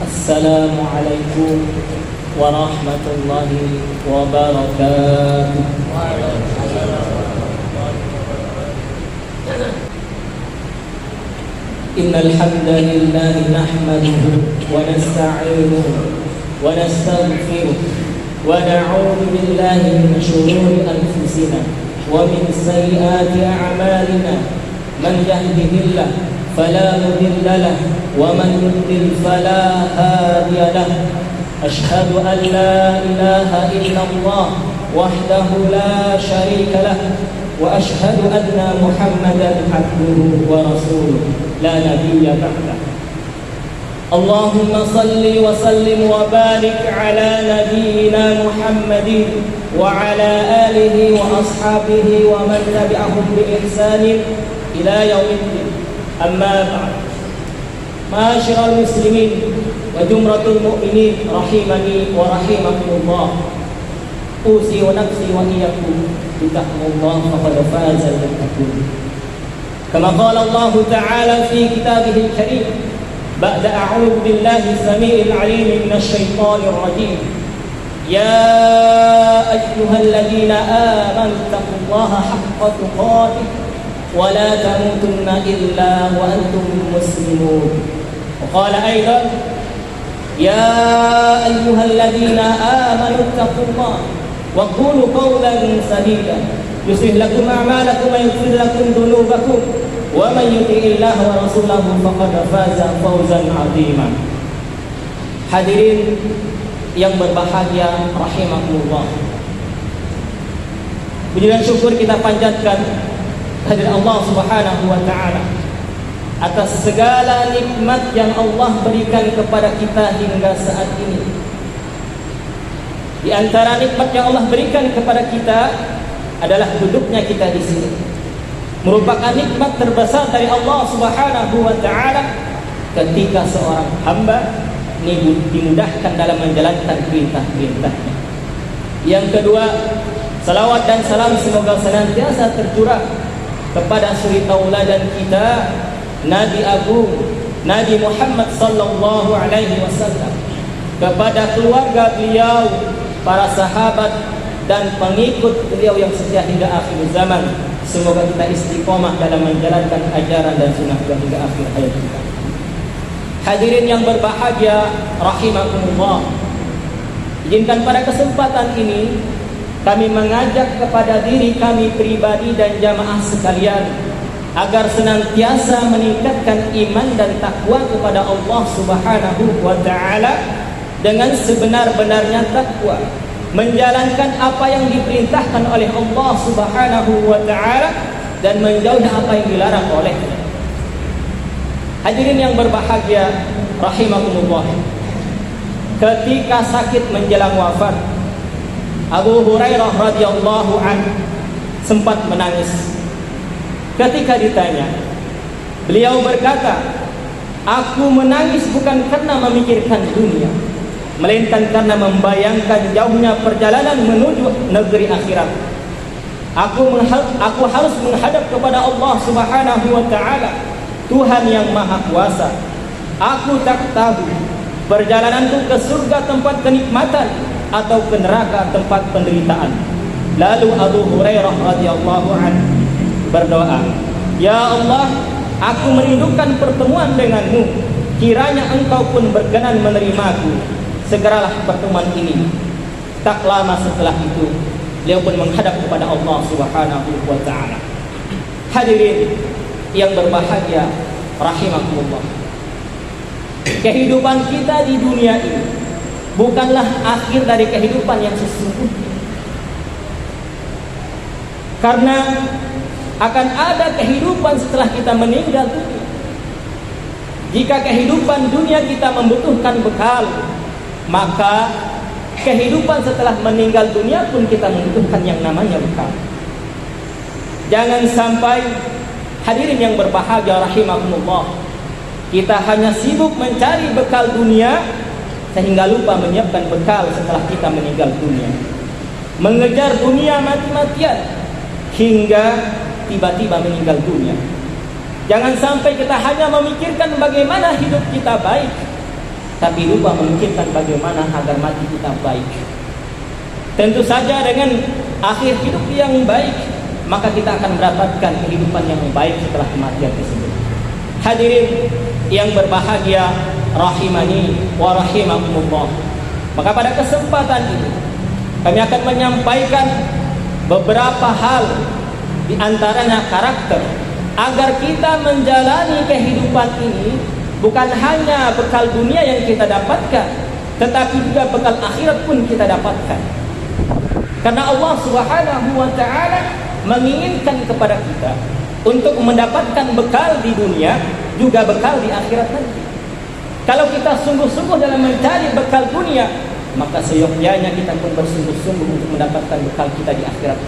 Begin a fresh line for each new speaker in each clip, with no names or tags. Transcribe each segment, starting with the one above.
Assalamualaikum warahmatullahi wabarakatuh. Innal hamdalillah nahmaduhu wa nasta'inuhu wa nastaghfiruh wa na'udzu billahi min shururi anfusina wa min sayyiati a'malina. Man yahdihillahu فلا مضل له ومن يضلل فلا هادي له أشهد أن لا إله إلا الله وحده لا شريك له وأشهد أن محمدا عبده ورسوله لا نبي بعده. اللهم صل وسلم وبارك على نبينا محمد وعلى آله وأصحابه ومن تبعهم بإحسان إلى يوم الدين. أما بعد، معاشر المسلمين وجمرة المؤمنين رحمني ورحمكم الله، أوصي ونفسي وإياكم بتقوى الله فقد فاز المتقون. كما قال الله تعالى في كتابه الكريم بعد أعوذ بالله السميع العليم من الشيطان الرجيم: يا أيها الذين آمنوا اتقوا الله حق تقاته ولا تموتن إلا وأنتم مسلمون. وقال أيضا: يا أيها الذين آمنوا اتقوا الله وقولوا قولا سديدا يصلح لكم أعمالكم ويغفر لكم ذنوبكم ومن يطع الله ورسوله فقد فاز فوزا عظيما. Hadirin yang berbahagia rahimakumullah, puji dan syukur kita panjatkan kehadirat Allah Subhanahu wa taala atas segala nikmat yang Allah berikan kepada kita hingga saat ini. Di antara nikmat yang Allah berikan kepada kita adalah duduknya kita di sini. Merupakan nikmat terbesar dari Allah Subhanahu wa taala ketika seorang hamba dimudahkan dalam menjalankan perintah-perintahnya. Yang kedua, salawat dan salam semoga senantiasa tercurah kepada suri tauladan kita, Nabi Agung Nabi Muhammad sallallahu alaihi wasallam, kepada keluarga beliau, para sahabat dan pengikut beliau yang setia hingga akhir zaman. Semoga kita istiqomah dalam menjalankan ajaran dan sunnah beliau hingga akhir hayat kita. Hadirin yang berbahagia rahimakumullah, izinkan pada kesempatan ini kami mengajak kepada diri kami pribadi dan jamaah sekalian agar senantiasa meningkatkan iman dan takwa kepada Allah Subhanahu wa taala dengan sebenar-benarnya takwa, menjalankan apa yang diperintahkan oleh Allah Subhanahu wa taala dan menjauhi apa yang dilarang olehnya. Hadirin yang berbahagia rahimakumullah, ketika sakit menjelang wafat, Abu Hurairah radhiyallahu anhu sempat menangis. Ketika ditanya, beliau berkata, "Aku menangis bukan karena memikirkan dunia, melainkan karena membayangkan jauhnya perjalanan menuju negeri akhirat. Aku harus menghadap kepada Allah Subhanahu wa taala, Tuhan yang Maha Kuasa. Aku tak tahu perjalananku ke surga tempat kenikmatan atau ke neraka tempat penderitaan." Lalu Abu Hurairah radhiyallahu anhu berdoa, "Ya Allah, aku merindukan pertemuan denganmu. Kiranya Engkau pun berkenan menerimaku. Segeralah pertemuan ini." Tak lama setelah itu, beliau pun menghadap kepada Allah Subhanahu wa taala. Hadirin yang berbahagia rahimakumullah, kehidupan kita di dunia ini bukanlah akhir dari kehidupan yang sesungguhnya, karena akan ada kehidupan setelah kita meninggal dunia. Jika kehidupan dunia kita membutuhkan bekal, maka kehidupan setelah meninggal dunia pun kita membutuhkan yang namanya bekal. Jangan sampai hadirin yang berbahagia rahimakumullah, kita hanya sibuk mencari bekal dunia sehingga lupa menyiapkan bekal setelah kita meninggal dunia. Mengejar dunia mati-matian hingga tiba-tiba meninggal dunia. Jangan sampai kita hanya memikirkan bagaimana hidup kita baik, tapi lupa memikirkan bagaimana agar mati kita baik. Tentu saja dengan akhir hidup yang baik, maka kita akan mendapatkan kehidupan yang baik setelah kematian tersebut. Hadirin yang berbahagia, rahimani wa rahimakumullah. Maka pada kesempatan ini kami akan menyampaikan beberapa hal, di antaranya karakter, agar kita menjalani kehidupan ini bukan hanya bekal dunia yang kita dapatkan, tetapi juga bekal akhirat pun kita dapatkan. Karena Allah Subhanahu wa ta'ala menginginkan kepada kita untuk mendapatkan bekal di dunia, juga bekal di akhirat nanti. Kalau kita sungguh-sungguh dalam mencari bekal dunia, maka seyogyanya kita pun bersungguh-sungguh untuk mendapatkan bekal kita di akhirat.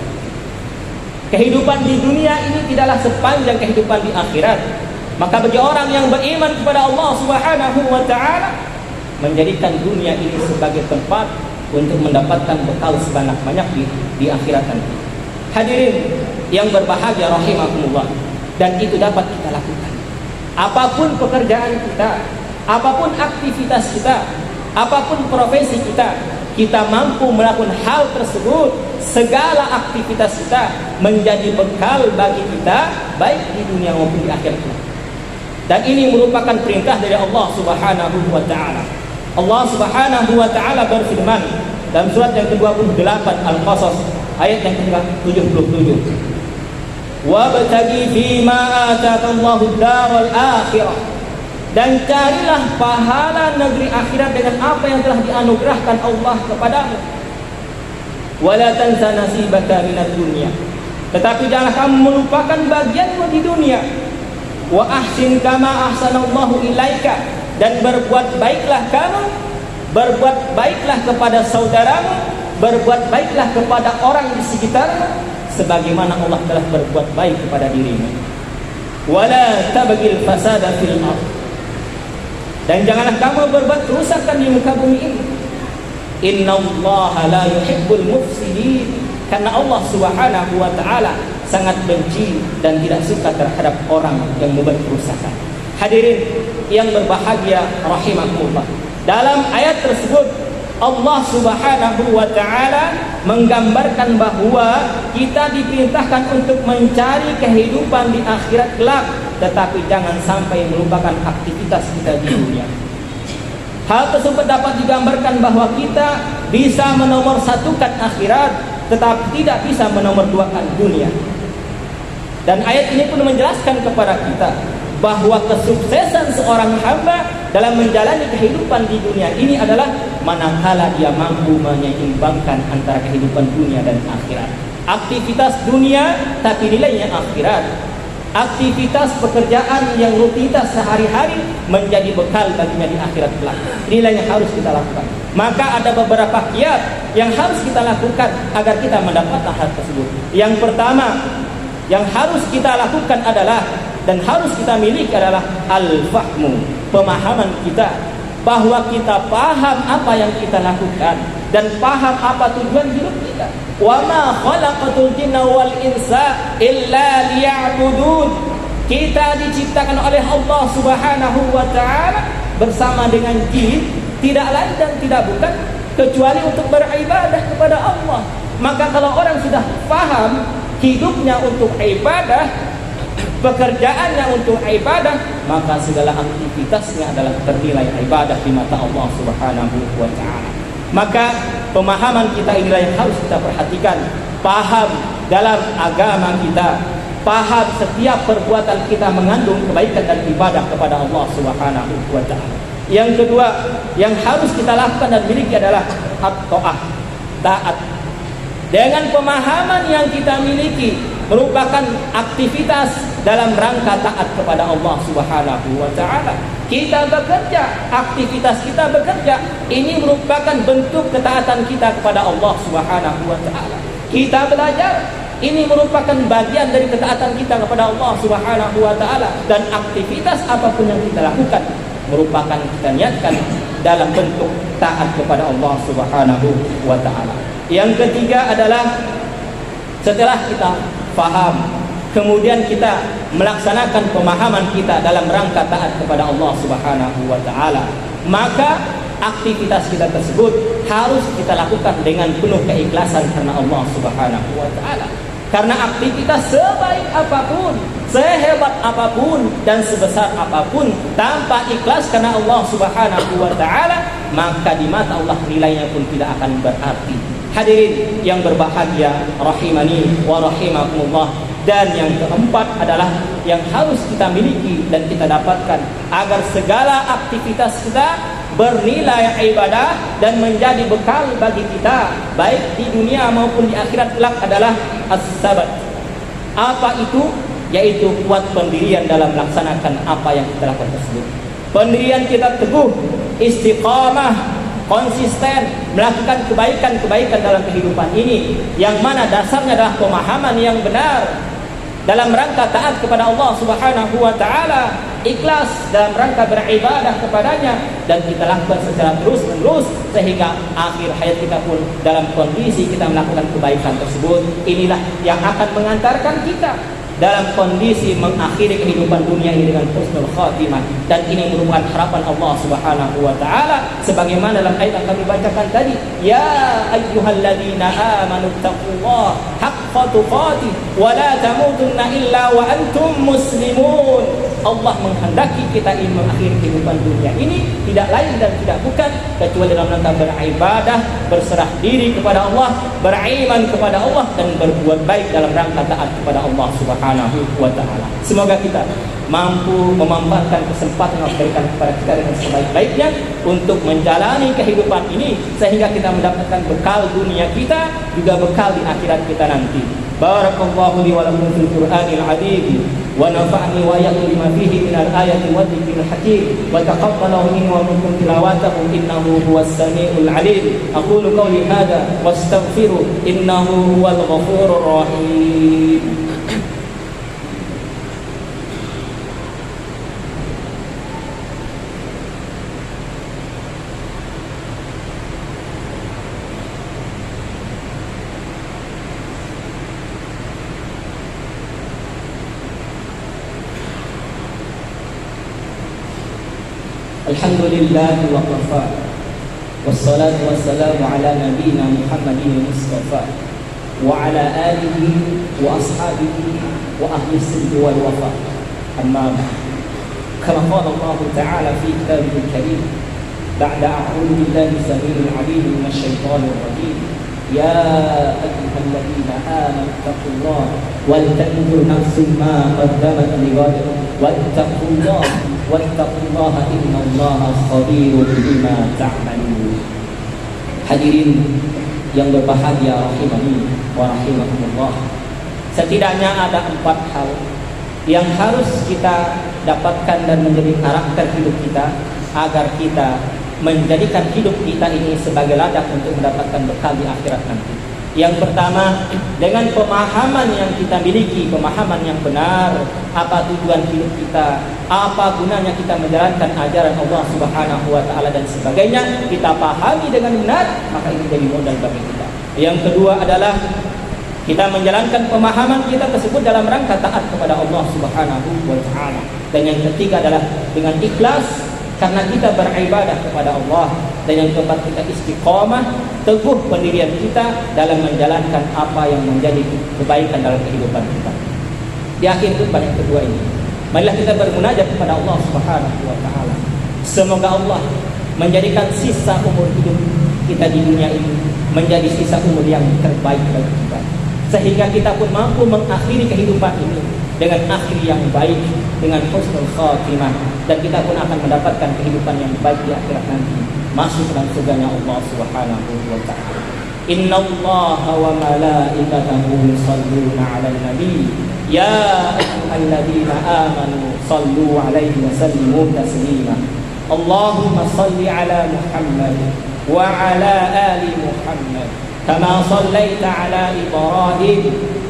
Kehidupan di dunia ini tidaklah sepanjang kehidupan di akhirat. Maka bagi orang yang beriman kepada Allah Subhanahu wa ta'ala, menjadikan dunia ini sebagai tempat untuk mendapatkan bekal sebanyak-banyak di akhirat nanti. Hadirin yang berbahagia rahimakumullah, dan itu dapat kita lakukan. Apapun pekerjaan kita, apapun aktivitas kita, apapun profesi kita, kita mampu melakukan hal tersebut, segala aktivitas kita menjadi bekal bagi kita baik di dunia maupun di akhirat. Dan ini merupakan perintah dari Allah Subhanahu wa ta'ala. Allah Subhanahu wa ta'ala berfirman dalam surat yang ke-28 Al-Qasas ayat yang ke-77, wabtaghi fima ataakallahu daral akhirah, dan carilah pahala negeri akhirat dengan apa yang telah dianugerahkan Allah kepadamu. Wala tansa nasibaka minad dunya, tetapi janganlah kamu melupakan bagianmu di dunia. Wa ahsin kama ahsanallahu ilaika, dan berbuat baiklah kamu, berbuat baiklah kepada saudaramu, berbuat baiklah kepada orang di sekitarmu sebagaimana Allah telah berbuat baik kepada dirimu. Wala tabghil fasada fil ardh, dan janganlah kamu berbuat kerusakan di muka bumi ini. Innallaha la yuhibbul mufsidin, karena Allah Subhanahu wa ta'ala sangat benci dan tidak suka terhadap orang yang membuat kerusakan. Hadirin yang berbahagia rahimakumullah, dalam ayat tersebut Allah Subhanahu wa ta'ala menggambarkan bahwa kita diperintahkan untuk mencari kehidupan di akhirat kelak, tetapi jangan sampai melupakan aktivitas kita di dunia. Hal tersebut dapat digambarkan bahwa kita bisa menomorsatukan akhirat, tetapi tidak bisa menomorduakan dunia. Dan ayat ini pun menjelaskan kepada kita bahwa kesuksesan seorang hamba dalam menjalani kehidupan di dunia ini adalah manakala dia mampu menyeimbangkan antara kehidupan dunia dan akhirat. Aktivitas dunia tapi nilainya akhirat. Aktivitas pekerjaan yang rutinitas sehari-hari menjadi bekal baginya di akhirat kelak. Inilah yang harus kita lakukan. Maka ada beberapa kiat yang harus kita lakukan agar kita mendapatkan hal tersebut. Yang pertama yang harus kita lakukan adalah, dan harus kita miliki adalah al-fahmu, pemahaman kita, bahwa kita paham apa yang kita lakukan dan paham apa tujuan hidup kita. Wa ma khalaqatul jinna wal insa illa liya'budun. Kita diciptakan oleh Allah Subhanahu wa ta'ala bersama dengan jin, tidak lain dan tidak bukan kecuali untuk beribadah kepada Allah. Maka kalau orang sudah paham hidupnya untuk ibadah, pekerjaannya untuk ibadah, maka segala aktivitasnya adalah ternilai ibadah di mata Allah Subhanahu wa ta'ala. Maka pemahaman kita inilah yang harus kita perhatikan. Paham dalam agama kita, paham setiap perbuatan kita mengandung kebaikan dan ibadah kepada Allah Subhanahu wa ta'ala. Yang kedua yang harus kita lakukan dan miliki adalah at-ta'ah, taat. Dengan pemahaman yang kita miliki merupakan aktivitas dalam rangka taat kepada Allah Subhanahu wa ta'ala. Kita bekerja, aktivitas kita bekerja, ini merupakan bentuk ketaatan kita kepada Allah Subhanahu wa ta'ala. Kita belajar, ini merupakan bagian dari ketaatan kita kepada Allah Subhanahu wa ta'ala. Dan aktivitas apapun yang kita lakukan merupakan kita niatkan dalam bentuk taat kepada Allah Subhanahu wa ta'ala. Yang ketiga adalah setelah kita faham, kemudian kita melaksanakan pemahaman kita dalam rangka taat kepada Allah Subhanahu wa taala, maka aktivitas kita tersebut harus kita lakukan dengan penuh keikhlasan karena Allah Subhanahu wa taala. Karena aktivitas sebaik apapun, sehebat apapun, dan sebesar apapun, tanpa ikhlas karena Allah Subhanahu wa taala, maka di mata Allah nilainya pun tidak akan berarti. Hadirin yang berbahagia, rahimani wa rahimakumullah. Dan yang keempat adalah yang harus kita miliki dan kita dapatkan agar segala aktivitas kita bernilai ibadah dan menjadi bekal bagi kita baik di dunia maupun di akhirat kelak adalah as-sabat. Apa itu? Yaitu kuat pendirian dalam melaksanakan apa yang kita lakukan tersebut. Pendirian kita teguh, istiqamah, konsisten melakukan kebaikan-kebaikan dalam kehidupan ini, yang mana dasarnya adalah pemahaman yang benar dalam rangka taat kepada Allah Subhanahu wa taala, ikhlas dalam rangka beribadah kepadanya, dan kita lakukan secara terus-menerus sehingga akhir hayat kita pun dalam kondisi kita melakukan kebaikan tersebut. Inilah yang akan mengantarkan kita dalam kondisi mengakhiri kehidupan dunia ini dengan husnul khatimah, dan ini merupakan harapan Allah Subhanahu wa taala sebagaimana dalam ayat yang kami bacakan tadi, ya ayyuhalladzina amanu taqullaha haqqa tuqatih wa la tamutunna illa wa antum muslimun. Allah menghendaki kita ingin mengakhiri kehidupan dunia ini tidak lain dan tidak bukan kecuali dalam rangka beribadah, berserah diri kepada Allah, beriman kepada Allah, dan berbuat baik dalam rangka taat kepada Allah Subhanahu wa taala. Semoga kita mampu memanfaatkan kesempatan yang diberikan kepada kita dengan sebaik-baiknya untuk menjalani kehidupan ini sehingga kita mendapatkan bekal dunia kita, juga bekal di akhirat kita nanti. Barakallahu li wa lakum fil Qur'anil 'azim wa nafa'ani wa iyyakum bima fihi minal ayati wa dzikril hakim wa taqabbalahu minni wa minkum tilawatahu innahu huwas samiul 'alim. Aqulu qawli hadza wastaghfiru innahu huwal ghafurur rahim. Alhamdulillah wa kafa, wassalatu wassalamu ala nabiyyina Muhammadin Mustafa wa ala alihi wa ashabihi wa ahli sidqi wal wafa. Amma kama qala Allah ta'ala fi kitabihi al-karim ba'da a'udzu billahi samil 'alim minasy syaithanir rajim, ya ayyuhalladzina amanu taqullaha wal tanzur nafsum ma qaddamat lighadin wattaqullaha wattaqullaha innallaha khabirun bima ta'malun. Hadirin yang berbahagia rahimani wa rahimakumullah. Setidaknya ada 4 hal yang harus kita dapatkan dan menjadi karakter hidup kita agar kita menjadikan hidup kita ini sebagai ladang untuk mendapatkan bekal di akhirat nanti. Yang pertama, dengan pemahaman yang kita miliki, pemahaman yang benar, apa tujuan hidup kita, apa gunanya kita menjalankan ajaran Allah Subhanahu wa taala dan sebagainya, kita pahami dengan benar, maka ini jadi modal bagi kita. Yang kedua adalah kita menjalankan pemahaman kita tersebut dalam rangka taat kepada Allah Subhanahu wa taala. Dan yang ketiga adalah dengan ikhlas karena kita beribadah kepada Allah. Dan yang keempat, kita istiqamah, teguh pendirian kita dalam menjalankan apa yang menjadi kebaikan dalam kehidupan kita. Di akhir khutbah yang kedua ini, marilah kita bermunajat kepada Allah Subhanahu wa taala. Semoga Allah menjadikan sisa umur hidup kita di dunia ini menjadi sisa umur yang terbaik bagi kita, sehingga kita pun mampu mengakhiri kehidupan ini dengan akhir yang baik, dengan husnul khatimah, dan kita pun akan mendapatkan kehidupan yang baik di akhirat nanti, masuk dalam surganya Allah Subhanahu wa taala. Innallaha wa malaikatahu yusholluna 'alan nabi ya ayyuhalladzina amanu shallu 'alaihi wa sallimu taslima. Allahumma shalli 'ala Muhammad wa 'ala ali Muhammad kama shallaita 'ala Ibrahim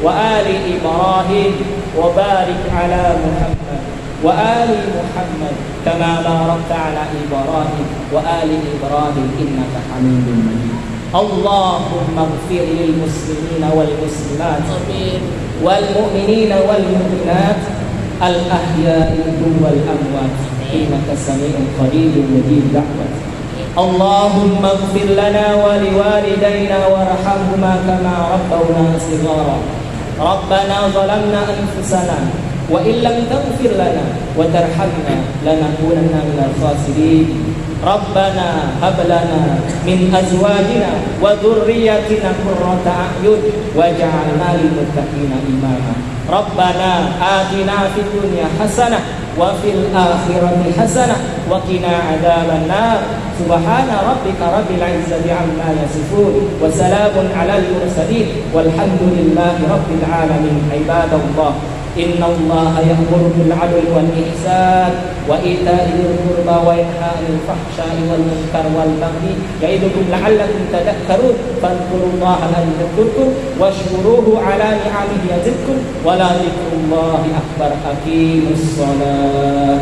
wa ali Ibrahim wa barik 'ala Muhammad wa ali Muhammad kama barakta 'ala Ibrahim wa ali Ibrahim innaka Hamidum Majid. Allahumma ighfir lil muslimina wal muslimat wal mu'minina wal mu'minat الأحياء والأموات إنك سميع قريب مجيب دعوة. اللهم اغفر لنا ولوالدينا وارحمهما كما ربونا صغارا. ربنا ظلمنا أنفسنا وإن لم تغفر لنا وترحمنا لنكونن من الخاسرين. ربنا هب لنا من أزواجنا وذرياتنا قرة أعين واجعلنا للمتقين إماما. ربنا آتنا في الدنيا حسنة وفي الآخرة حسنة وقنا عذاب النار. سبحان ربك رب العزة عما يصفون وسلام على المرسلين والحمد لله رب العالمين. عباد الله إن الله يأمر بالعدل والإحسان وإيتاء ذي القربى وينهى عن الفحشاء والمنكر والبغي يعظكم لعلكم تذكرون. فاذكروا الله يذكركم واشكروه على نعمه يزدكم ولذكر الله أكبر. أقيموا الصلاة.